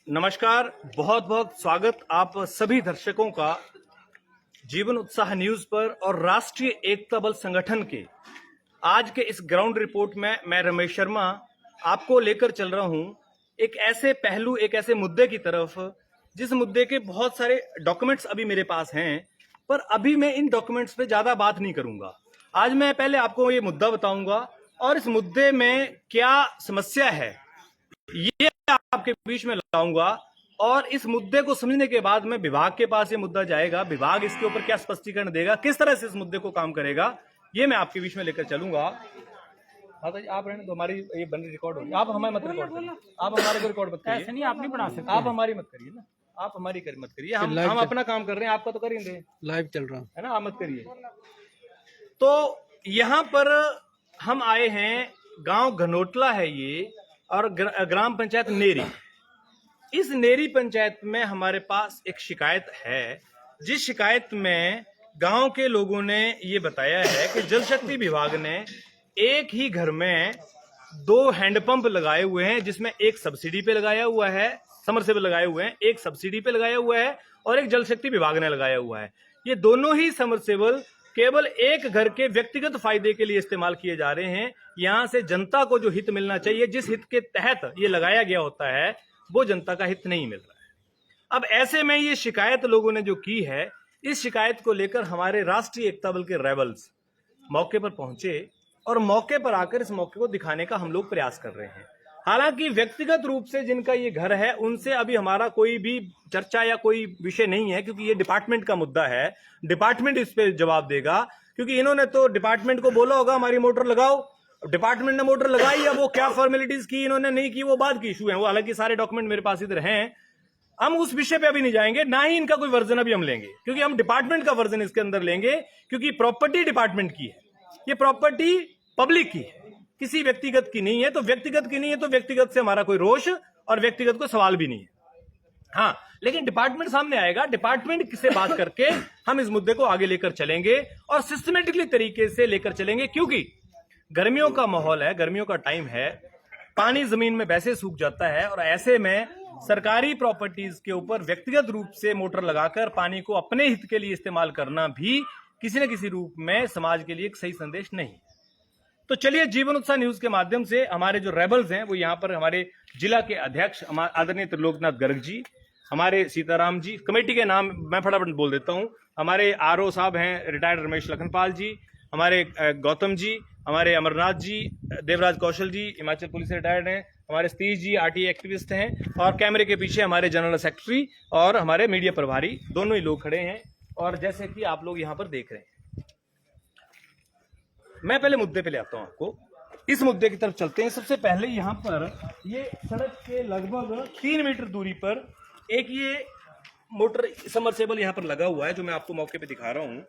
नमस्कार, बहुत बहुत स्वागत आप सभी दर्शकों का जीवन उत्साह न्यूज पर और राष्ट्रीय एकता बल संगठन के आज के इस ग्राउंड रिपोर्ट में मैं रमेश शर्मा आपको लेकर चल रहा हूं एक ऐसे पहलू, एक ऐसे मुद्दे की तरफ जिस मुद्दे के बहुत सारे डॉक्यूमेंट्स अभी मेरे पास हैं, पर अभी मैं इन डॉक्यूमेंट्स पे ज्यादा बात नहीं करूंगा। आज मैं पहले आपको ये मुद्दा बताऊंगा और इस मुद्दे में क्या समस्या है ये आपके बीच में लाऊंगा, और इस मुद्दे को समझने के बाद में विभाग के पास ये मुद्दा जाएगा, विभाग इसके ऊपर क्या स्पष्टीकरण देगा, किस तरह से इस मुद्दे को काम करेगा, ये मैं आपके बीच में लेकर चलूंगा। हाँ तो आप रहने तो हमारी ये बन रिकॉर्ड हो, आप हमारे मत रिकॉर्ड करिए, आप हमारे को रिकॉर्ड मत करिए। ऐसे नहीं, आप नहीं बना सकते। आप हमारी मत करिए ना, आप हमारी मत करिए। हम अपना काम कर रहे हैं, आपका तो कर ही दे, लाइव चल रहा है ना, आप मत करिए। तो यहाँ पर हम आए हैं, गांव घनोटला है ये, और ग्राम पंचायत नेरी। इस नेरी पंचायत में हमारे पास एक शिकायत है, जिस शिकायत में गांव के लोगों ने ये बताया है कि जल शक्ति विभाग ने एक ही घर में 2 हैंडपंप लगाए हुए हैं, जिसमें एक सब्सिडी पे लगाया हुआ है, समरसेबल लगाए हुए हैं, एक सब्सिडी पे लगाया हुआ है और एक जल शक्ति विभाग ने लगाया हुआ है। ये दोनों ही समरसेबल केवल एक घर के व्यक्तिगत फायदे के लिए इस्तेमाल किए जा रहे हैं। यहां से जनता को जो हित मिलना चाहिए, जिस हित के तहत ये लगाया गया होता है, वो जनता का हित नहीं मिल रहा है। अब ऐसे में ये शिकायत लोगों ने जो की है, इस शिकायत को लेकर हमारे राष्ट्रीय एकता बल के रेबल्स मौके पर पहुंचे और मौके पर आकर इस मौके को दिखाने का हम लोग प्रयास कर रहे हैं। हालांकि व्यक्तिगत रूप से जिनका ये घर है, उनसे अभी हमारा कोई भी चर्चा या कोई विषय नहीं है, क्योंकि ये डिपार्टमेंट का मुद्दा है। डिपार्टमेंट इस पे जवाब देगा, क्योंकि इन्होंने तो डिपार्टमेंट को बोला होगा हमारी मोटर लगाओ, डिपार्टमेंट ने मोटर लगाई, या वो क्या फॉर्मेलिटीज की इन्होंने नहीं की, वो बाद की इशू है। वो हालांकि सारे डॉक्यूमेंट मेरे पास इधर हैं, हम उस विषय पे अभी नहीं जाएंगे, ना ही इनका कोई वर्जन अभी हम लेंगे, क्योंकि हम डिपार्टमेंट का वर्जन इसके अंदर लेंगे, क्योंकि प्रॉपर्टी डिपार्टमेंट की है, ये प्रॉपर्टी पब्लिक की है, किसी व्यक्तिगत की नहीं है। तो व्यक्तिगत की नहीं है तो व्यक्तिगत से हमारा कोई रोष और व्यक्तिगत को सवाल भी नहीं है। हाँ, लेकिन डिपार्टमेंट सामने आएगा, डिपार्टमेंट से बात करके हम इस मुद्दे को आगे लेकर चलेंगे और सिस्टमेटिकली तरीके से लेकर चलेंगे, क्योंकि गर्मियों का माहौल है, गर्मियों का टाइम है, पानी जमीन में वैसे सूख जाता है, और ऐसे में सरकारी प्रॉपर्टीज के ऊपर व्यक्तिगत रूप से मोटर लगाकर पानी को अपने हित के लिए इस्तेमाल करना भी किसी न किसी रूप में समाज के लिए एक सही संदेश नहीं। तो चलिए, जीवन उत्साह न्यूज के माध्यम से हमारे जो रेबल्स हैं, वो यहाँ पर हमारे जिला के अध्यक्ष आदरणीय त्रिलोकनाथ गर्ग जी, हमारे सीताराम जी, कमेटी के नाम मैं फटाफट बोल देता हूँ, हमारे आरओ साहब हैं रिटायर्ड रमेश लखनपाल जी, हमारे गौतम जी, हमारे अमरनाथ जी, देवराज कौशल जी हिमाचल पुलिस से रिटायर्ड हैं, हमारे सतीश जी आरटीए एक्टिविस्ट हैं, और कैमरे के पीछे हमारे जनरल सेक्रेटरी और हमारे मीडिया प्रभारी दोनों ही लोग खड़े हैं। और जैसे कि आप लोग यहाँ पर देख रहे हैं, मैं पहले मुद्दे पे ले आता हूं आपको, इस मुद्दे की तरफ चलते हैं। सबसे पहले यहां पर ये सड़क के लगभग 3 मीटर दूरी पर एक ये मोटर समरसेबल यहां पर लगा हुआ है, जो मैं आपको मौके पे दिखा रहा हूं।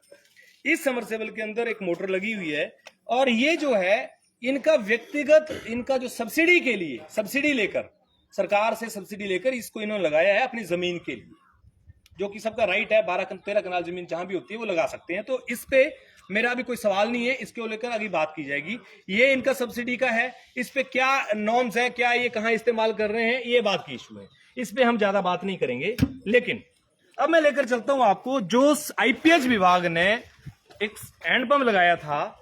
इस समरसेबल के अंदर एक मोटर लगी हुई है, और ये जो है इनका व्यक्तिगत, इनका जो सब्सिडी के लिए, सब्सिडी लेकर, सरकार से सब्सिडी लेकर इसको इन्होंने लगाया है अपनी जमीन के लिए, जो कि सबका राइट है, 12-13 कनाल जमीन जहां भी होती है वो लगा सकते हैं। तो इस पे मेरा अभी कोई सवाल नहीं है, इसको लेकर अभी बात की जाएगी। ये इनका सब्सिडी का है, इस पे क्या नॉर्म्स है, क्या ये कहां इस्तेमाल कर रहे हैं, ये बात की इशू है, इस पे हम ज्यादा बात नहीं करेंगे। लेकिन अब मैं लेकर चलता हूं आपको, जो आईपीएच विभाग ने एक हैंडपंप लगाया था।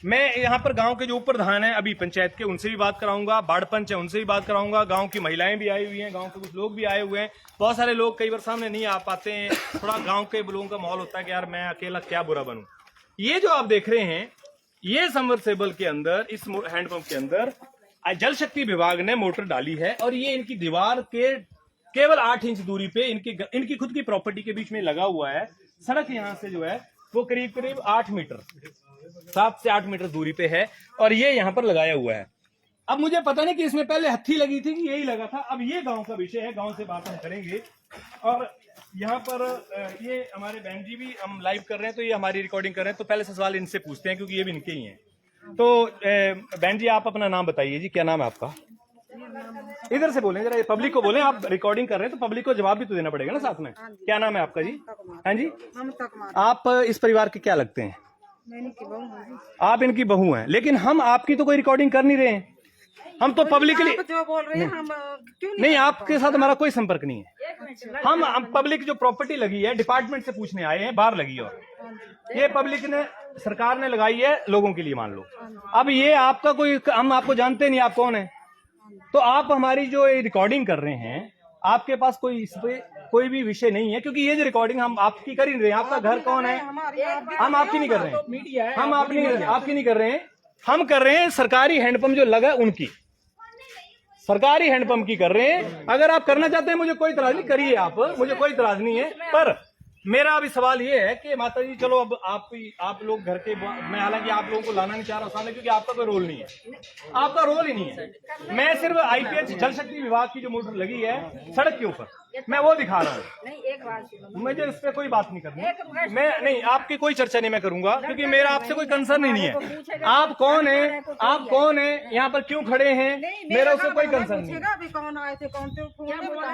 मैं यहां पर गांव के जो उप प्रधान है अभी पंचायत के, उनसे भी बात कराऊंगा, बाढ़ पंच है उनसे भी बात कराऊंगा, गांव की महिलाएं भी आई हुई हैं, गांव के कुछ लोग भी आए हुए हैं। बहुत सारे लोग कई बार सामने नहीं आ पाते हैं, थोड़ा गांव के लोगों का माहौल होता है कि यार मैं अकेला क्या बुरा बनूं। ये जो आप देख रहे हैं, ये समरसेबल के अंदर, इस हैंडपंप के अंदर जल शक्ति विभाग ने मोटर डाली है, और ये इनकी दीवार के केवल 8 इंच दूरी पे इनकी खुद की प्रॉपर्टी के बीच में लगा हुआ है। सड़क यहां से जो है वो करीब करीब 8 मीटर, 7 से 8 मीटर दूरी पे है, और ये यहां पर लगाया हुआ है। अब मुझे पता नहीं कि इसमें पहले हत्थी लगी थी कि यही लगा था, अब ये गांव का विषय है, गांव से बात हम करेंगे। और यहाँ पर ये हमारे बहन जी भी हम लाइव कर रहे हैं, तो ये हमारी रिकॉर्डिंग कर रहे हैं, तो पहले से सवाल इनसे पूछते हैं, क्योंकि ये भी इनके ही हैं। तो बहन जी, आप अपना नाम बताइए जी, क्या नाम है आपका? इधर से बोलें जरा, पब्लिक को बोलें, आप रिकॉर्डिंग कर रहे हैं तो पब्लिक को जवाब भी तो देना पड़ेगा ना साथ में। क्या नाम है आपका जी? हाँ जी, आप इस परिवार के क्या लगते हैं? मैं इनकी बहू हूँ। आप इनकी बहू हैं, लेकिन हम आपकी तो कोई रिकॉर्डिंग कर नहीं रहे हैं। हम तो पब्लिकली आप जो बोल रहे हैं हम क्यों नहीं, आपके साथ हमारा कोई संपर्क नहीं है। हम पब्लिक जो प्रॉपर्टी लगी है डिपार्टमेंट से पूछने आए हैं, बाहर लगी है और ये पब्लिक ने, सरकार ने लगाई है लोगों के लिए, मान लो। अब ये आपका कोई, हम आपको जानते नहीं, आप कौन है, तो आप हमारी जो रिकॉर्डिंग कर रहे हैं, आपके पास कोई इस पे कोई भी विषय नहीं है, क्योंकि ये जो रिकॉर्डिंग हम आपकी कर ही नहीं रहे हैं। आपका घर कौन है, हम आपकी नहीं कर रहे हैं, हम आपकी नहीं कर रहे हैं, हम कर रहे हैं सरकारी हैंडपंप जो लगा उनकी, सरकारी हैंडपंप की कर रहे हैं। अगर आप करना चाहते हैं मुझे कोई इतराज नहीं, करिए आप, मुझे कोई इतराज नहीं है। पर मेरा अभी सवाल ये है कि माता जी चलो अब आप लोग घर के, मैं हालांकि आप लोगों को लाना नहीं चाह रहा सामने, क्योंकि आपका कोई रोल नहीं है, आपका रोल ही नहीं है। मैं सिर्फ आईपीएच जल शक्ति विभाग की जो मोटर लगी है सड़क के ऊपर, मैं वो दिखा रहा हूँ। एक बात मुझे इस पे कोई बात नहीं करनी, मैं नहीं, आपकी कोई चर्चा नहीं मैं करूंगा, क्योंकि मेरा आपसे कोई कंसर्न ही नहीं है। आप कौन है, आप कौन है, यहाँ पर क्यों खड़े हैं, मेरा उससे कोई कंसर्न नहीं है। अभी कौन आए थे, कौन थे,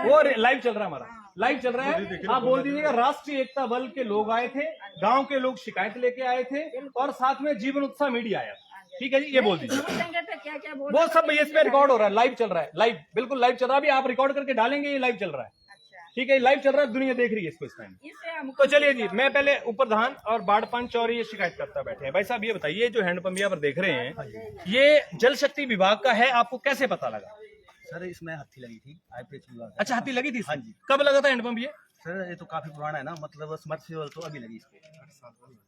वो लाइव चल रहा है, हमारा लाइव चल रहा है। आप बोल दीजिएगा राष्ट्रीय एकता बल के लोग आए थे, गांव के लोग शिकायत लेके आए थे, और साथ में जीवन उत्साह मीडिया आया। ठीक है जी, ये बोल दीजिए। वो सब इस पे रिकॉर्ड हो रहा है, लाइव चल रहा है, लाइव, बिल्कुल लाइव चल रहा है। अभी आप रिकॉर्ड करके डालेंगे, ये लाइव चल रहा है। ठीक है, लाइव चल रहा है, दुनिया देख रही है इसको इस टाइम। तो चलिए जी, मैं पहले ऊपर धान और बाढ़ पंच और ये शिकायत करता बैठे हैं। भाई साहब ये बताइए, जो हैंडपंप यहाँ पर देख रहे हैं, ये जल शक्ति विभाग का है, आपको कैसे पता लगा? सर इसमें हत्थी लगी थी, आईपीएच विभाग। अच्छा, हत्ती लगी थी? हाँ जी। कब लगा था हैंडपंप ये? सर ये तो काफी पुराना है ना, मतलब समर्सिबल तो अभी लगी इसको।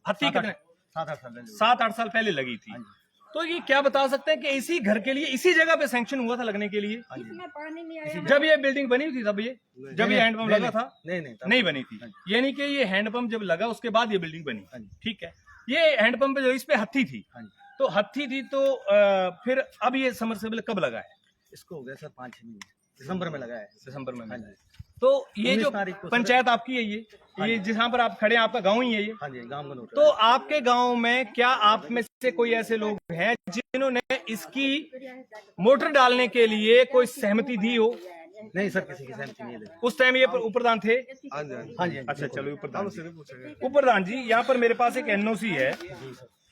हत्ती कितने? 7-8 साल पहले। 7-8 साल पहले लगी थी। हाँ जी। तो ये क्या बता सकते हैं कि इसी घर के लिए, इसी जगह पे सैंक्शन हुआ था लगने के लिए? हाँ जी। पानी नहीं आया। जब ये बिल्डिंग बनी थी तब ये, जब ये हैंडपंप लगा था? नहीं बनी थी। यानी कि ये हैंडपंप जब लगा उसके बाद ये बिल्डिंग बनी। हाँ जी। ठीक है, ये हैंडपंप जो इस पे हत्थी थी, हाँ जी। तो हत्थी थी तो फिर अब ये समरसेबल कब लगा है? इसको हो गया सर 5-6 महीने, दिसंबर में लगा है। दिसंबर में। हाँ जी। तो ये 19 जो तारीख को पंचायत आपकी है, ये जहाँ पर आप खड़े हैं, आपका गाँव ही है ये? हाँ जी, गाँव में। तो आपके गांव में क्या आप में से कोई ऐसे लोग हैं जिन्होंने इसकी मोटर डालने के लिए कोई सहमति दी हो? नहीं सर, किसी की सहमति नहीं है। उस टाइम ये उपप्रधान थे? हाँ जी। अच्छा चलो, उपप्रधान जी, यहाँ पर मेरे पास एक एनओसी है,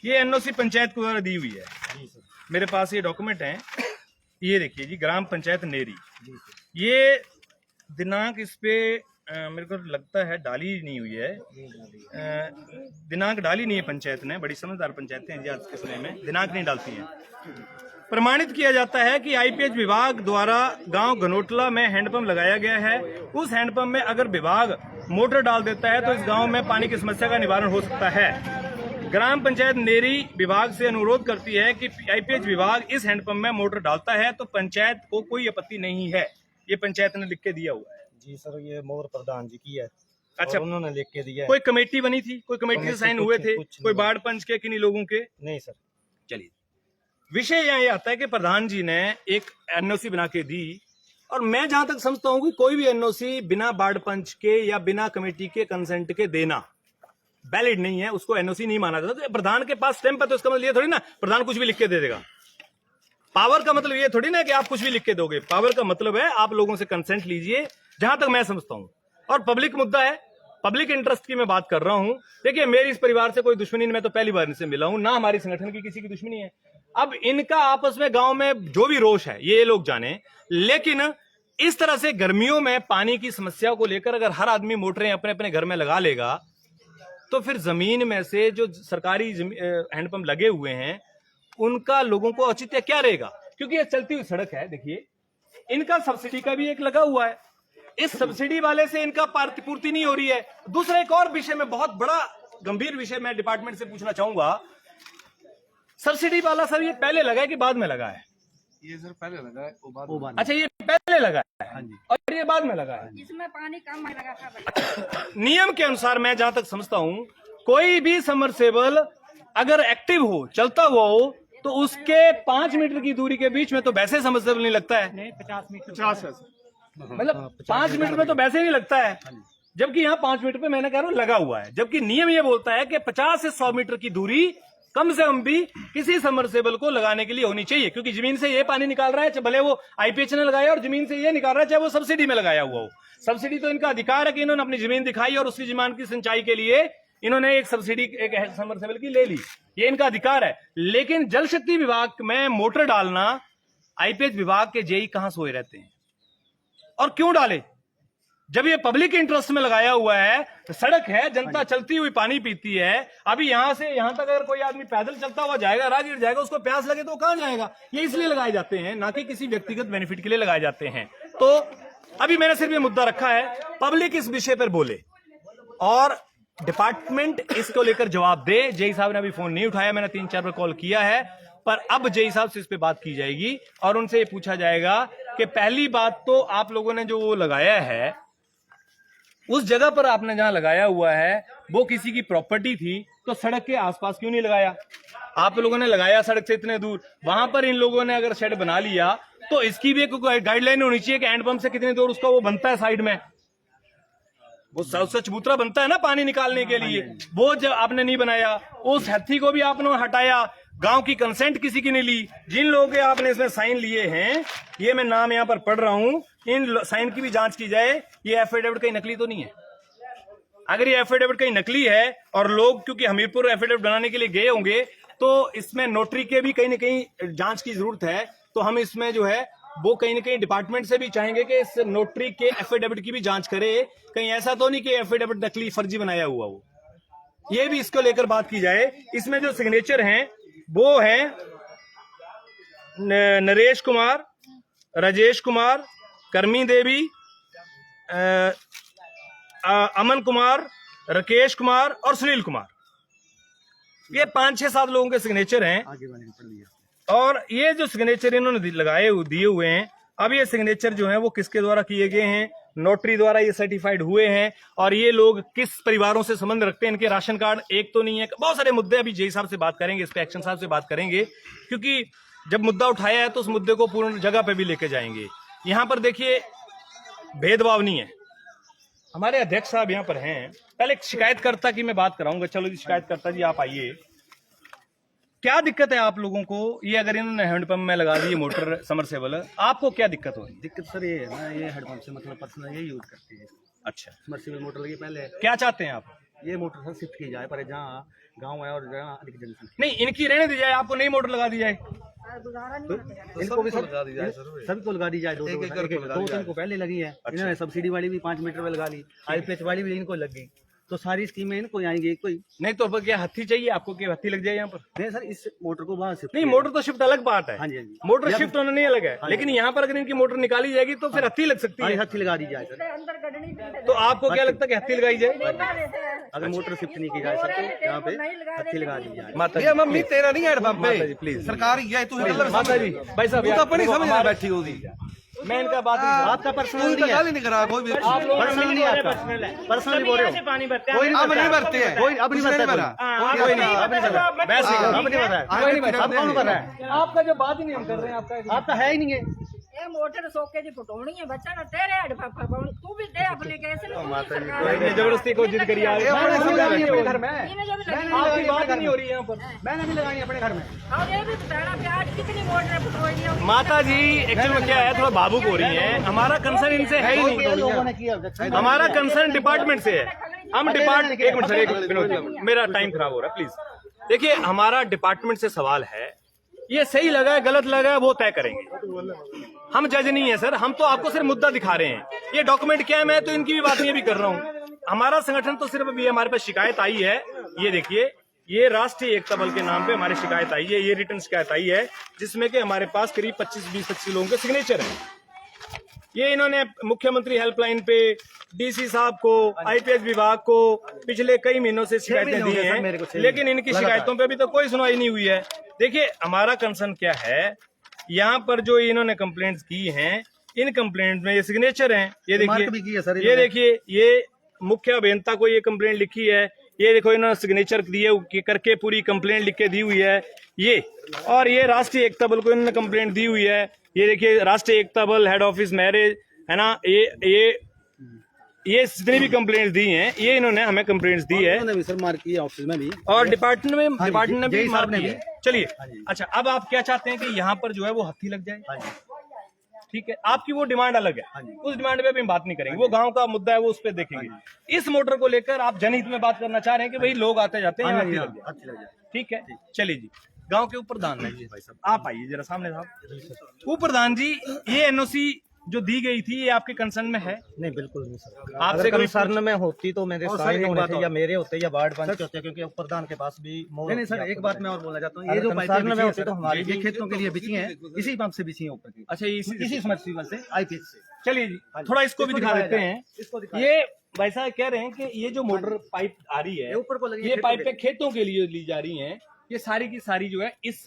ये एनओसी पंचायत के द्वारा दी हुई है। मेरे पास ये डॉक्यूमेंट है, ये देखिए जी, ग्राम पंचायत नेरी। ये दिनांक इस पे मेरे को लगता है डाली नहीं हुई है, दिनांक डाली नहीं है पंचायत ने। बड़ी समझदार पंचायतें हैं जी आज के समय में, दिनांक नहीं डालती हैं। प्रमाणित किया जाता है कि आईपीएच विभाग द्वारा गांव घनोटला में हैंडपंप लगाया गया है। उस हैंडपंप में अगर विभाग मोटर डाल देता है तो इस गांव में पानी की समस्या का निवारण हो सकता है। ग्राम पंचायत नेरी विभाग से अनुरोध करती है कि आईपीएच विभाग इस हैंडपंप में मोटर डालता है तो पंचायत को कोई आपत्ति नहीं है। ये पंचायत ने लिख के दिया हुआ है। जी सर, ये मोर प्रधान जी की है। अच्छा, उन्होंने लिख के दिया है। कोई कमेटी बनी थी, कोई कमेटी से साइन हुए थे, कोई बाढ़ पंच के किन्हीं लोगों के? नहीं सर। चलिए, विषय यहाँ ये आता है कि प्रधान जी ने एक एनओसी बना के दी, और मैं जहां तक समझता हूँ कि कोई भी एनओसी बिना बाढ़ पंच के या बिना कमेटी के कंसेंट के देना वैलिड नहीं है, उसको एनओसी नहीं माना जाता। तो प्रधान के पास स्टैंप है तो इसका मतलब ये थोड़ी ना प्रधान कुछ भी लिख के दे देगा। पावर का मतलब ये थोड़ी ना कि आप कुछ भी लिख के दोगे। पावर का मतलब है आप लोगों से कंसेंट लीजिए, जहां तक मैं समझता हूं। और पब्लिक मुद्दा है, पब्लिक इंटरेस्ट की मैं बात कर रहा हूं। देखिए, मेरी इस परिवार से कोई दुश्मनी नहीं, मैं तो पहली बार इनसे मिला हूं, ना हमारी संगठन की किसी की दुश्मनी है। अब इनका आपस में गांव में जो भी रोष है ये लोग जाने, लेकिन इस तरह से गर्मियों में पानी की समस्या को लेकर अगर हर आदमी मोटरें अपने अपने घर में लगा लेगा तो फिर जमीन में से जो सरकारी हैंडपंप लगे हुए हैं उनका लोगों को औचित्य क्या रहेगा? क्योंकि ये चलती हुई सड़क है। देखिए, इनका सब्सिडी का भी एक लगा हुआ है, इस सब्सिडी वाले से इनका पूर्ति नहीं हो रही है। दूसरा एक और विषय में, बहुत बड़ा गंभीर विषय मैं डिपार्टमेंट से पूछना चाहूंगा, सब्सिडी वाला सर ये पहले लगा है कि बाद में लगा है? ये सर पहले लगा है, वो बाद। अच्छा, ये पहले लगा है। हाँ जी। और ये बाद में लगा है। इसमें पानी कम लगा था। नियम के अनुसार मैं जहां तक समझता हूं, कोई भी समरसेबल अगर एक्टिव हो, चलता हुआ हो, तो उसके 5 मीटर की दूरी के बीच में तो वैसे समरसेबल नहीं लगता है। नहीं, 50 मीटर, मतलब 5 मीटर में तो वैसे नहीं लगता है, जबकि यहाँ 5 मीटर पे मैंने कह रहा हूँ लगा हुआ है। जबकि नियम ये बोलता है कि 50 से 100 मीटर की दूरी कम से कम भी किसी समरसेबल को लगाने के लिए होनी चाहिए, क्योंकि जमीन से ये पानी निकाल रहा है, चाहे भले वो आईपीएच ने लगाया, और जमीन से ये निकाल रहा है चाहे वो सब्सिडी में लगाया हुआ हो। सब्सिडी तो इनका अधिकार है कि इन्होंने अपनी जमीन दिखाई और उसकी जमीन की सिंचाई के लिए इन्होंने एक सब्सिडी एक समरसेबल की ले ली, ये इनका अधिकार है। लेकिन जल शक्ति विभाग में मोटर डालना आईपीएच विभाग के जेई कहां सोए रहते हैं और क्यों डाले? जब ये पब्लिक इंटरेस्ट में लगाया हुआ है, सड़क है, जनता चलती हुई पानी पीती है। अभी यहां से यहां तक अगर कोई आदमी पैदल चलता हुआ जाएगा, राहगीर जाएगा, उसको प्यास लगे तो वो कहां जाएगा? ये इसलिए लगाए जाते हैं, ना कि किसी व्यक्तिगत बेनिफिट के लिए लगाए जाते हैं। तो अभी मैंने सिर्फ ये मुद्दा रखा है, पब्लिक इस विषय पर बोले और डिपार्टमेंट इसको लेकर जवाब दे। जेई साहब ने अभी फोन नहीं उठाया, मैंने 3-4 बार कॉल किया है, पर अब जेई साहब से इस पे बात की जाएगी और उनसे ये पूछा जाएगा कि पहली बात तो आप लोगों ने जो वो लगाया है, उस जगह पर आपने जहां लगाया हुआ है वो किसी की प्रॉपर्टी थी, तो सड़क के आसपास क्यों नहीं लगाया? आप लोगों ने लगाया सड़क से इतने दूर, वहां पर इन लोगों ने अगर शेड बना लिया तो इसकी भी एक गाइडलाइन होनी चाहिए कि हैंडपंप से कितनी दूर उसका वो बनता है, साइड में वो चबूतरा बनता है ना पानी निकालने के लिए, वो जब आपने नहीं बनाया, उस हत्थी को भी आपने हटाया, गांव की कंसेंट किसी की नहीं ली। जिन लोगों के आपने इसमें साइन लिए हैं, ये मैं नाम यहां पर पढ़ रहा हूं, इन साइन की भी जांच की जाए। ये एफिडेविट कहीं नकली तो नहीं है? अगर ये एफिडेविट कहीं नकली है और लोग क्योंकि हमीरपुर एफिडेविट बनाने के लिए गए होंगे, तो इसमें नोटरी के भी कहीं ना कहीं जांच की जरूरत है। तो हम इसमें जो है वो कहीं ना कहीं डिपार्टमेंट से भी चाहेंगे कि इस नोटरी के एफिडेविट की भी जांच करे, कहीं ऐसा तो नहीं कि एफिडेविट नकली फर्जी बनाया हुआ हो। ये भी इसको लेकर बात की जाए। इसमें जो सिग्नेचर हैं वो हैं नरेश कुमार, राजेश कुमार, कर्मी देवी, अमन कुमार, राकेश कुमार और सुनील कुमार। ये 5-6-7 लोगों के सिग्नेचर हैं और ये जो सिग्नेचर इन्होंने दिए हुए हैं, अब ये सिग्नेचर जो हैं वो किसके द्वारा किए गए हैं? नोटरी द्वारा ये सर्टिफाइड हुए हैं। और ये लोग किस परिवारों से संबंध रखते हैं? इनके राशन कार्ड एक तो नहीं है। बहुत सारे मुद्दे अभी जेई साहब से बात करेंगे, इस पे एक्शन साहब से बात करेंगे, क्योंकि जब मुद्दा उठाया है तो उस मुद्दे को पूर्ण जगह पे भी लेके जाएंगे। यहाँ पर देखिए भेदभाव नहीं है। हमारे अध्यक्ष साहब यहाँ पर हैं। पहले एक शिकायतकर्ता की मैं बात कराऊंगा। चलो जी शिकायतकर्ता जी आप आइए, क्या दिक्कत है आप लोगों को? ये अगर इन्होंने हैंडपंप में लगा दी मोटर समरसेबल, आपको क्या दिक्कत हो रही है? दिक्कत सर ये है ना, ये हैंडपंप से मतलब पर्सनल ये यूज करते हैं। अच्छा, समरसेबल मोटर लगी पहले, क्या चाहते हैं आप? ये मोटर सर शिफ्ट की जाए, पर जहाँ गांव है और जहाँ अधिक जनसंख्या नहीं, इनकी रहने दी जाए, आपको नई मोटर लगा दी जाए। गुजारा नहीं होता है। इनको भी लगा दी जाए, सभी को लगा दी जाए। 2 को पहले लगी है। इन्होंने सब्सिडी वाली भी 5 मीटर में लगा ली, आईपीएच वाली भी इनको लग गई, तो सारी स्कीमें इनको आएंगी। कोई नहीं तो क्या हत्थी चाहिए आपको कि हत्थी लग जाए यहाँ पर? नहीं सर, इस मोटर को बाहर शिफ्ट नहीं, मोटर तो शिफ्ट अलग बात है। हाँ जी, हाँ जी। मोटर शिफ्ट होना नहीं अलग है, लेकिन यहाँ पर अगर इनकी मोटर निकाली जाएगी तो फिर हत्ती लग सकती है। हत्थी लगा दी जाए सर। अंदर गडनी भी तो आपको क्या लगता है कि हत्ती लगाई जाए? अगर मोटर शिफ्ट नहीं की जाए सर, तो यहाँ पे हत्थी लगा दी जाए। माता ये मम्मी तेरा नहीं है पंप पे, प्लीज सरकार ही है, तू माता जी भाई साहब तू तो अपनी समझ में बैठी होगी। मैं इनका बात नहीं आपका पर्सनल नहीं है, नहीं करा कोई भी, आप लोग पर्सनल नहीं है आपका, पर्सनल बोल रहे हो। पानी भरते कोई अब नहीं भरते हैं, कोई अब नहीं भरता, कोई नहीं, अब नहीं भरता, अब नहीं भर रहा है, कोई नहीं भरता। अब कौन कर रहा है? आपका जो बात ही नहीं हम कर रहे हैं, आपका है ही नहीं है। ये मोटर सोके जी फुटोनी है बच्चा ना तेरे हेड तू भी दे अपने कैसे जबरदस्ती को जिद करिए घर में आपकी बात नहीं हो रही है यहाँ पर। मैंने भी लगाई अपने घर में। और ये भी बताना कि आज कितनी मोटर फुटोनी है। माता जी एक्चुअल में क्या है, थोड़ा भावुक हो रही है। हमारा कंसर्न इनसे है ही नहीं, लोगों ने किया, हमारा कंसर्न डिपार्टमेंट से है। हम डिपार्टमेंट, एक मिनट सर, एक मिनट, मेरा टाइम खराब हो रहा है, प्लीज देखिए। हमारा डिपार्टमेंट से सवाल है, ये सही लगा है गलत लगा है वो तय करेंगे। हम जज नहीं है सर, हम तो आपको सिर्फ मुद्दा दिखा रहे हैं। ये डॉक्यूमेंट क्या है, मैं तो इनकी भी बात नहीं भी कर रहा हूँ। हमारा संगठन तो सिर्फ अभी हमारे पास शिकायत आई है, ये देखिए, ये राष्ट्रीय एकता बल के नाम पे हमारी शिकायत आई है। ये रिटर्न शिकायत आई है जिसमें कि हमारे पास करीब 25 लोगों के सिग्नेचर हैं। ये इन्होंने मुख्यमंत्री हेल्पलाइन पे डीसी साहब को, आईपीएच विभाग को पिछले कई महीनों से शिकायतें दी हैं, लेकिन इनकी शिकायतों पे अभी तो कोई सुनवाई नहीं हुई है। देखिए हमारा कंसर्न क्या है, यहाँ पर जो इन्होंने कंप्लेंट्स की हैं, इन कंप्लेंट में ये सिग्नेचर हैं। ये देखिए, ये देखिए, ये मुख्य अभियंता को ये कंप्लेंट लिखी है। ये देखो इन्होंने सिग्नेचर दिए करके पूरी कंप्लेंट लिख के दी हुई है ये। और ये राष्ट्रीय एकता बल को इन्होंने कंप्लेंट दी हुई है। ये देखिए राष्ट्रीय एकता बल हेड ऑफिस मैरिज है ना, ये जितनी भी कंप्लेंट्स दी हैं ये इन्होंने हमें कंप्लेंट्स दी है सर मार्क किया ऑफिस में भी, और डिपार्टमेंट ने भी मार्क ने किया है। चलिए अच्छा, अब आप क्या चाहते हैं कि यहाँ पर जो है वो हत्थी लग जाए? ठीक है, आपकी वो डिमांड अलग है, उस डिमांड पे भी हम बात नहीं करेंगे। वो गांव का मुद्दा है, वो उस पर देखेंगे। इस मोटर को लेकर आप जनहित में बात करना चाह रहे हैं कि भाई लोग आते जाते हैं, हत्थी लग जाए। ठीक है, चलिए जी। गांव के उप प्रधान है भाई साहब, आप आइए जरा सामने साहब। उप प्रधान जी, ये एनओसी जो दी गई थी ये आपके कंसर्न में है? नहीं बिल्कुल नहीं सर, आपसे अगर कोई कंसर्न में होती तो मेरे और सर, साइन एक होने बात थे और। या मेरे होते या वार्ड पंच के होते, क्योंकि उप प्रधान के पास भी मोहर नहीं सर, होती है एक आपको बात मैं और बोलना चाहता हूँ, ये अगर जो पाइपें कंसर्न में बिछी हैं होती तो सर, हमारी ये भी- खेतों के लिए बिछी हैं, इसी पंप से बिछी हैं ऊपर की, अच्छा, इसी समरसीबल से आईपीएच से। चलिए जी, थोड़ा इसको भी दिखा देते हैं। इसको दिखा ये भाई साहब कह रहे हैं कि ये जो मोटर पाइप आ रही है, ये ऊपर को लगी है ये खेतों पाइपें खेतों के लिए ली जा रही हैं। ये सारी की सारी जो है इस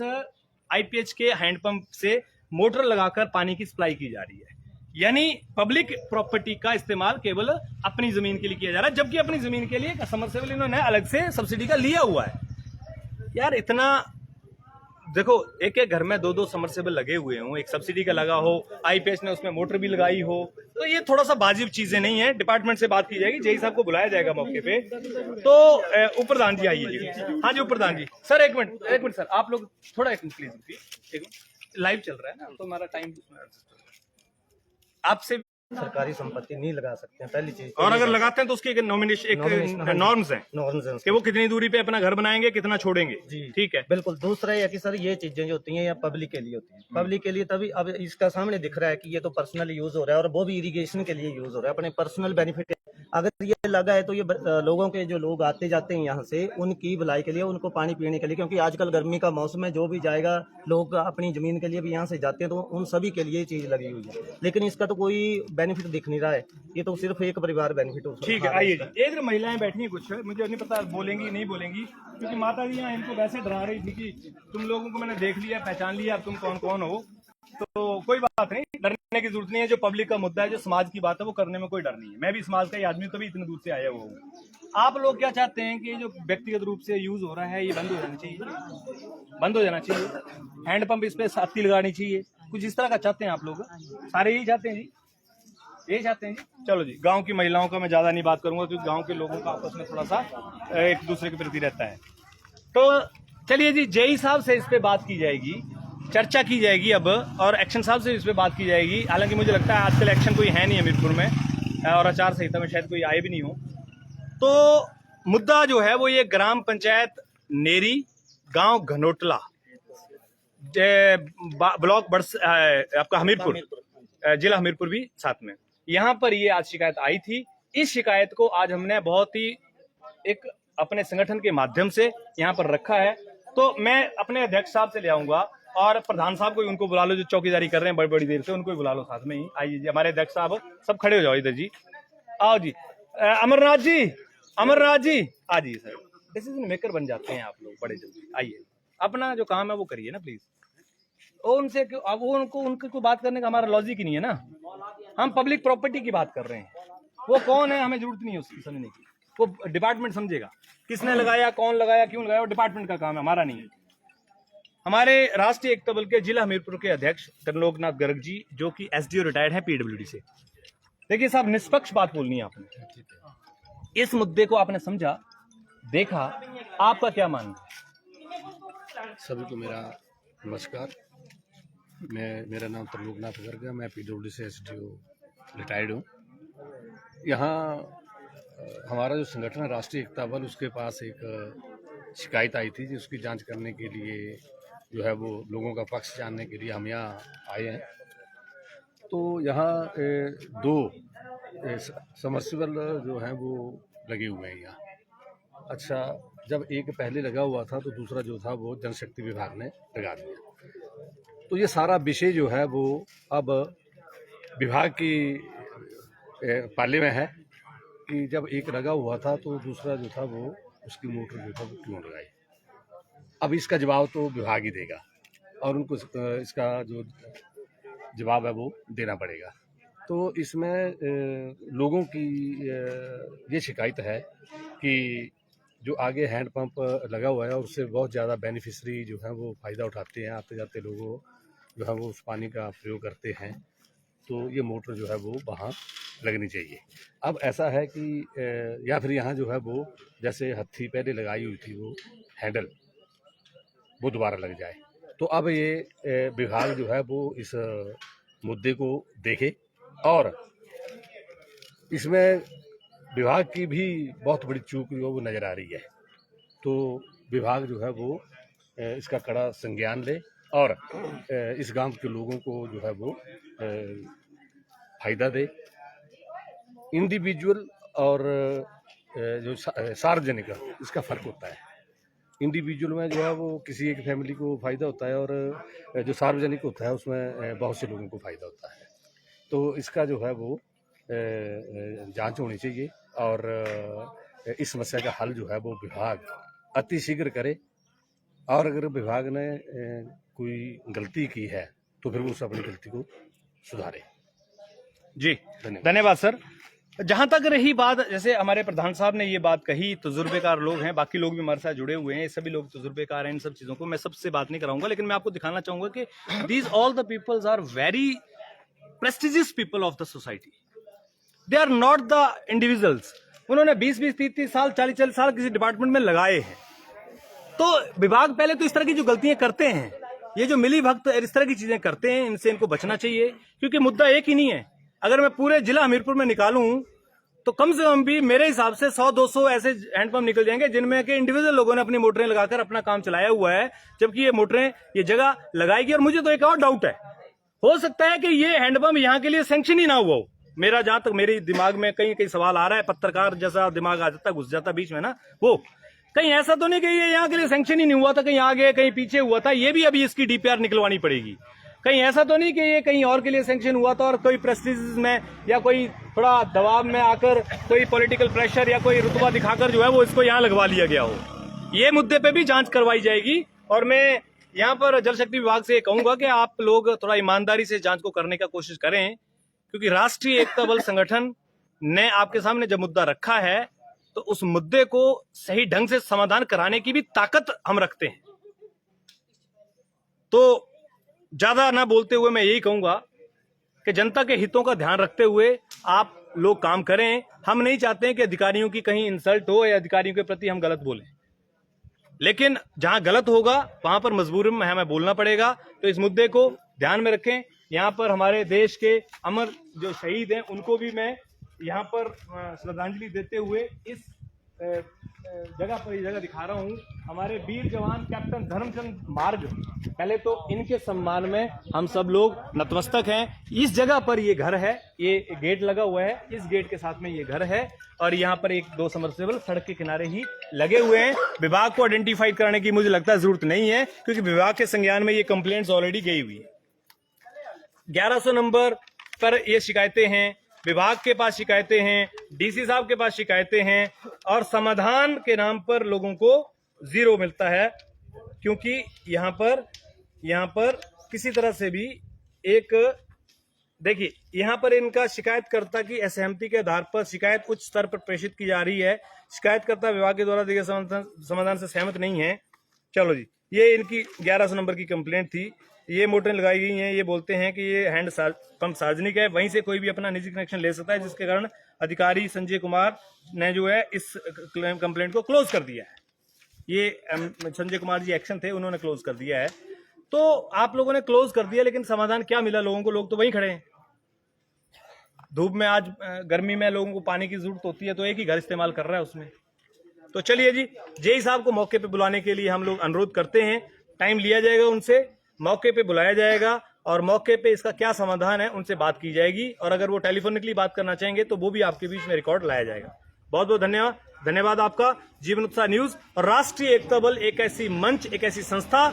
आईपीएच के हैंडपंप से मोटर लगाकर पानी की सप्लाई की जा रही है। यानी पब्लिक प्रॉपर्टी का इस्तेमाल केवल अपनी जमीन के लिए किया जा रहा है, जबकि अपनी जमीन के लिए सबमर्सिबल इन्होंने अलग से सब्सिडी का लिया हुआ है। यार इतना देखो, एक एक घर में दो दो सबमर्सिबल लगे हुए हों, एक सब्सिडी का लगा हो, आईपीएच ने उसमें मोटर भी लगाई हो, तो ये थोड़ा सा वाजिब चीजें नहीं है। डिपार्टमेंट से बात की जाएगी, जेई साहब को बुलाया जाएगा मौके पे। तो उप प्रधान जी आइए जी। हाँ जी उप प्रधान जी। सर एक मिनट सर, आप लोग थोड़ा एक मिनट प्लीज रुकिए, एक मिनट, लाइव चल रहा है ना तो हमारा टाइम आपसे। सरकारी संपत्ति नहीं लगा सकते हैं पहली चीज, और अगर लगाते हैं तो उसके एक नॉमिनेशन, एक नॉर्म्स हैं नॉर्म्स कि वो कितनी दूरी पे अपना घर बनाएंगे, कितना छोड़ेंगे। जी ठीक है, बिल्कुल। दूसरा ये है कि सर ये चीजें जो होती हैं या पब्लिक के लिए होती हैं, पब्लिक के लिए तभी अब इसका सामने दिख रहा है कि ये तो पर्सनल यूज हो रहा है और वो भी इरिगेशन के लिए यूज हो रहा है, अपने पर्सनल बेनिफिट। अगर ये लगा है तो ये लोगों के जो लोग आते जाते हैं यहाँ से उनकी भलाई के लिए, उनको पानी पीने के लिए, क्योंकि आजकल गर्मी का मौसम है, जो भी जाएगा लोग अपनी जमीन के लिए भी यहाँ से जाते हैं, तो उन सभी के लिए ये चीज लगी हुई है। लेकिन इसका तो कोई बेनिफिट दिख नहीं रहा है, ये तो सिर्फ एक परिवार बेनिफिट हो। ठीक है आइए जी। एक महिलाएं बैठी हैं कुछ, मुझे नहीं पता बोलेंगी नहीं बोलेंगी, क्योंकि माता जी यहाँ इनको वैसे डरा रही थी कि तुम लोगों को मैंने देख लिया, पहचान लिया, अब तुम कौन कौन हो। तो कोई बात नहीं, डरने की जरूरत नहीं है। जो पब्लिक का मुद्दा है, जो समाज की बात है, वो करने में कोई डर नहीं है। मैं भी समाज का ही आदमी, तो भी इतने दूर से आया हुआ हूँ। आप लोग क्या चाहते हैं कि जो व्यक्तिगत रूप से यूज हो रहा है ये बंद हो जाना चाहिए, बंद हो जाना चाहिए। हैंडपंप इस पे सख्ती लगानी चाहिए, कुछ इस तरह का चाहते हैं आप लोग? सारे यही चाहते हैं जी, यही चाहते हैं जी। चलो जी, गांव की महिलाओं का मैं ज्यादा नहीं बात करूंगा, क्योंकि गांव के लोगों का आपस में थोड़ा सा एक दूसरे के प्रति रहता है। तो चलिए जी, जेई साहब से इस पे बात की जाएगी, चर्चा की जाएगी अब, और एक्शन साहब से इस पे बात की जाएगी। हालांकि मुझे लगता है आजकल एक्शन कोई है नहीं हमीरपुर में, और आचार संहिता में शायद कोई आए भी नहीं हो। तो मुद्दा जो है वो ये ग्राम पंचायत नेरी, गांव घनोटला, ब्लॉक बड़स, आपका हमीरपुर, जिला हमीरपुर भी साथ में, यहाँ पर ये आज शिकायत आई थी। इस शिकायत को आज हमने बहुत ही एक अपने संगठन के माध्यम से यहाँ पर रखा है। तो मैं अपने अध्यक्ष साहब से ले आऊंगा, और प्रधान साहब को उनको बुला लो, जो चौकीदारी कर रहे हैं बड़ी बड़ी देर से, उनको भी बुला लो साथ में ही। आइए जी, हमारे अध्यक्ष साहब सब खड़े हो जाओ इधर जी, आओ जी। अमरनाथ जी, अमरनाथ जी आ जाइए सर, डिसीजन मेकर बन जाते हैं आप लोग बड़े जल्दी। आइए, अपना जो काम है वो करिए ना प्लीज। उनसे अब वो उनकी कोई बात करने का हमारा लॉजिक ही नहीं है ना। हम पब्लिक प्रॉपर्टी की बात कर रहे हैं, वो कौन है हमें जरूरत नहीं है उसकी समझने की, वो डिपार्टमेंट समझेगा किसने लगाया, कौन लगाया, क्यों लगाया, वो डिपार्टमेंट का काम है, हमारा नहीं है। हमारे राष्ट्रीय एकता बल के जिला हमीरपुर के अध्यक्ष त्रिलोकनाथ गर्ग जी, जो कि एसडीओ रिटायर्ड है पीडब्ल्यूडी से। देखिए साहब, निष्पक्ष बात बोलनी है आपने, इस मुद्दे को आपने समझा, देखा, आपका क्या मानना है? सभी को मेरा नमस्कार। मेरा नाम त्रिलोकनाथ गर्ग है, मैं पीडब्ल्यूडी से एसडीओ रिटायर्ड हूँ। यहाँ हमारा जो संगठन है राष्ट्रीय एकता बल, उसके पास एक शिकायत आई थी, जिसकी जांच करने के लिए जो है वो लोगों का पक्ष जानने के लिए हम यहाँ आए हैं। तो यहाँ दो समरसिबल जो हैं वो लगे हुए हैं यहाँ। अच्छा, जब एक पहले लगा हुआ था तो दूसरा जो था वो जल शक्ति विभाग ने लगा दिया। तो ये सारा विषय जो है वो अब विभाग की पाले में है कि जब एक लगा हुआ था तो दूसरा जो था वो उसकी मोटर जो था वो क्यों लगाई। अब इसका जवाब तो विभाग ही देगा, और उनको इसका जो जवाब है वो देना पड़ेगा। तो इसमें लोगों की ये शिकायत है कि जो आगे हैंडपंप लगा हुआ है और उससे बहुत ज़्यादा बेनिफिशरी जो है वो फ़ायदा उठाते हैं, आते जाते लोगों जो है वो उस पानी का प्रयोग करते हैं, तो ये मोटर जो है वो वहाँ लगनी चाहिए। अब ऐसा है कि या फिर यहाँ जो है वो जैसे हत्थी पहले लगाई हुई थी वो हैंडल वो दोबारा लग जाए। तो अब ये विभाग जो है वो इस मुद्दे को देखे, और इसमें विभाग की भी बहुत बड़ी चूक जो वो नज़र आ रही है। तो विभाग जो है वो इसका कड़ा संज्ञान ले और इस गांव के लोगों को जो है वो फायदा दे। इंडिविजुअल और जो सार्वजनिक इसका फर्क होता है। इंडिविजुअल में जो है वो किसी एक फैमिली को फ़ायदा होता है और जो सार्वजनिक होता है उसमें बहुत से लोगों को फ़ायदा होता है। तो इसका जो है वो जांच होनी चाहिए और इस समस्या का हल जो है वो विभाग अतिशीघ्र करे और अगर विभाग ने कोई गलती की है तो फिर वो उस अपनी गलती को सुधारे। जी धन्यवाद सर। जहां तक रही बात, जैसे हमारे प्रधान साहब ने ये बात कही, तजुर्बेकार लोग हैं, बाकी लोग भी हमारे साथ जुड़े हुए हैं, सभी लोग तजुर्बेकार हैं इन सब चीजों को, मैं सबसे बात नहीं कराऊंगा, लेकिन मैं आपको दिखाना चाहूंगा कि these all the peoples are very prestigious people of the society, they are not the individuals. उन्होंने 20-20, 30-30 साल, 40-40 साल किसी डिपार्टमेंट में लगाए हैं। तो विभाग पहले तो इस तरह की जो गलतियां करते हैं, ये जो मिली भक्त इस तरह की चीजें करते हैं, इनसे इनको बचना चाहिए, क्योंकि मुद्दा एक ही नहीं है। अगर मैं पूरे जिला हमीरपुर में निकालूं तो कम से कम भी मेरे हिसाब से 100-200 ऐसे हैंडपंप निकल जाएंगे जिनमें के इंडिविजुअल लोगों ने अपनी मोटरें लगाकर अपना काम चलाया हुआ है, जबकि ये मोटरें ये जगह लगाएगी। और मुझे तो एक और डाउट है, हो सकता है कि ये हैंडपंप यहाँ के लिए सैंक्शन ही ना हुआ हो। मेरा जहां तक मेरे दिमाग में कहीं सवाल आ रहा है, पत्रकार जैसा दिमाग आ जाता, घुस जाता बीच में ना, वो कहीं ऐसा तो नहीं कि ये यहाँ के लिए सैंक्शन ही नहीं हुआ था, कहीं आगे कहीं पीछे हुआ था, ये भी अभी इसकी डीपीआर निकलवानी पड़ेगी। कहीं ऐसा तो नहीं कि ये कहीं और के लिए सैंक्शन हुआ था और कोई प्रेस्टीज में या कोई थोड़ा दबाव में आकर कोई पॉलिटिकल प्रेशर या कोई रुतबा दिखाकर जो है वो इसको यहाँ लगवा लिया गया हो। ये मुद्दे पे भी जांच करवाई जाएगी। और मैं यहाँ पर जल शक्ति विभाग से कहूंगा कि आप लोग थोड़ा ईमानदारी से जांच को करने का कोशिश करें, क्योंकि राष्ट्रीय एकता बल संगठन ने आपके सामने जब मुद्दा रखा है तो उस मुद्दे को सही ढंग से समाधान कराने की भी ताकत हम रखते हैं। तो ज्यादा ना बोलते हुए मैं यही कहूंगा कि जनता के हितों का ध्यान रखते हुए आप लोग काम करें। हम नहीं चाहते हैं कि अधिकारियों की कहीं इंसल्ट हो या अधिकारियों के प्रति हम गलत बोलें, लेकिन जहां गलत होगा वहां पर मजबूरन में हमें बोलना पड़ेगा। तो इस मुद्दे को ध्यान में रखें। यहाँ पर हमारे देश के अमर जो शहीद हैं उनको भी मैं यहाँ पर श्रद्धांजलि देते हुए इस जगह पर ये जगह दिखा रहा हूँ। हमारे वीर जवान कैप्टन धर्मचंद मार्ग, पहले तो इनके सम्मान में हम सब लोग नतमस्तक हैं। इस जगह पर ये घर है, ये गेट लगा हुआ है, इस गेट के साथ में ये घर है और यहाँ पर 1-2 सबमर्सिबल सड़क के किनारे ही लगे हुए हैं। विभाग को आइडेंटिफाई कराने की मुझे लगता है जरूरत नहीं है, क्योंकि विभाग के संज्ञान में ये कंप्लेंट्स ऑलरेडी गई हुई है। 1100 नंबर पर ये शिकायतें हैं, विभाग के पास शिकायतें हैं, डीसी साहब के पास शिकायतें हैं और समाधान के नाम पर लोगों को 0 मिलता है, क्योंकि यहाँ पर किसी तरह से भी एक, देखिए यहाँ पर इनका शिकायतकर्ता की असहमति के आधार पर शिकायत उच्च स्तर पर प्रेषित की जा रही है। शिकायतकर्ता विभाग के द्वारा दिए गए समाधान से सहमत नहीं है। चलो जी, ये इनकी 1100 नंबर की कंप्लेंट थी। ये मोटरें लगाई गई हैं, ये बोलते हैं कि ये हैंड पंप सार्वजनिक है, वहीं से कोई भी अपना निजी कनेक्शन ले सकता है, जिसके कारण अधिकारी संजय कुमार ने जो है इस कंप्लेंट को क्लोज कर दिया है। ये संजय कुमार जी एक्शन थे, उन्होंने क्लोज कर दिया है। तो आप लोगों ने क्लोज कर दिया, लेकिन समाधान क्या मिला लोगों को? लोग तो वहीं खड़े हैं धूप में। आज गर्मी में लोगों को पानी की जरूरत होती है, तो एक ही घर इस्तेमाल कर रहा है उसमें। तो चलिए जी, जेई साहब को मौके पे बुलाने के लिए हम लोग अनुरोध करते हैं। टाइम लिया जाएगा उनसे, मौके पे बुलाया जाएगा और मौके पे इसका क्या समाधान है उनसे बात की जाएगी। और अगर वो टेलीफोनिकली बात करना चाहेंगे तो वो भी आपके बीच में रिकॉर्ड लाया जाएगा। बहुत बहुत धन्यवाद आपका। जीवन उत्साह न्यूज और राष्ट्रीय एकता बल एक ऐसी मंच, एक ऐसी संस्था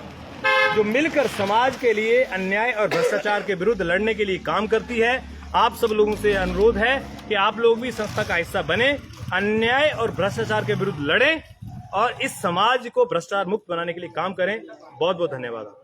जो मिलकर समाज के लिए अन्याय और भ्रष्टाचार के विरुद्ध लड़ने के लिए काम करती है। आप सब लोगों से अनुरोध है कि आप लोग भी संस्था का हिस्सा बने, अन्याय और भ्रष्टाचार के विरुद्ध लड़ें और इस समाज को भ्रष्टाचार मुक्त बनाने के लिए काम करें। बहुत बहुत धन्यवाद।